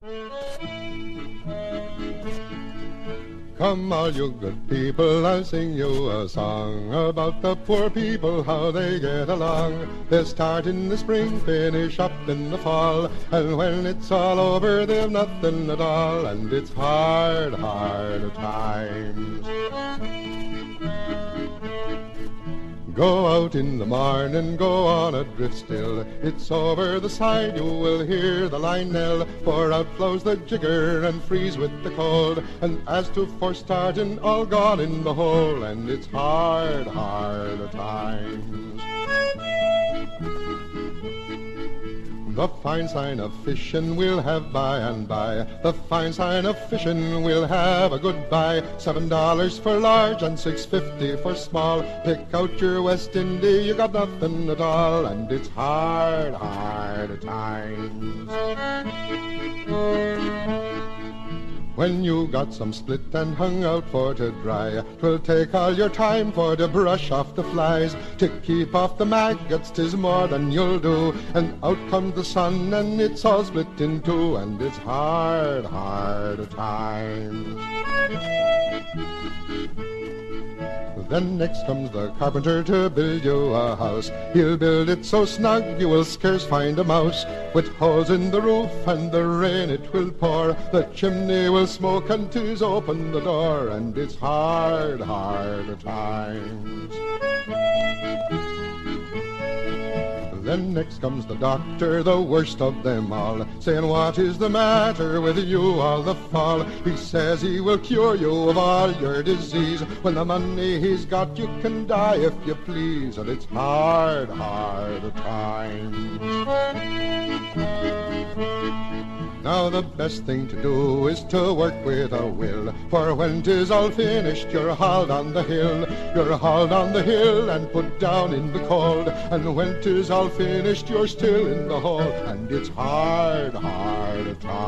Come all you good people, I'll sing you a song about the poor people, how they get along. They start in the spring, finish up in the fall, and when it's all over they've nothing at all, and it's hard, hard times. Go out in the morning, go on adrift still. It's over the side you will hear the line knell, for out flows the jigger and freeze with the cold. And as to for starting, all gone in the hole, and it's hard, hard times. The fine sign of fishing we'll have by and by. The fine sign of fishing we'll have a goodbye. $7 for large and $6.50 for small. Pick out your West Indies, you got nothing at all, and it's hard, hard times. When you got some split and hung out for to dry, 'twill take all your time for to brush off the flies. To keep off the maggots 'tis more than you'll do, and out comes the sun and it's all split in two, and it's hard, hard times. Then next comes the carpenter to build you a house. He'll build it so snug you will scarce find a mouse. With holes in the roof and the rain it will pour, the chimney will smoke and 'tis open the door, and it's hard, hard times. Then next comes the doctor, the worst of them all, saying, what is the matter with you all the fall? He says he will cure you of all your disease. When the money he's got you can die if you please, and it's hard, hard times. Now the best thing to do is to work with a will, for when 'tis all finished you're hauled on the hill. You're hauled on the hill and put down in the cold, and when 'tis all finished you're still in the hole, and it's hard, hard times.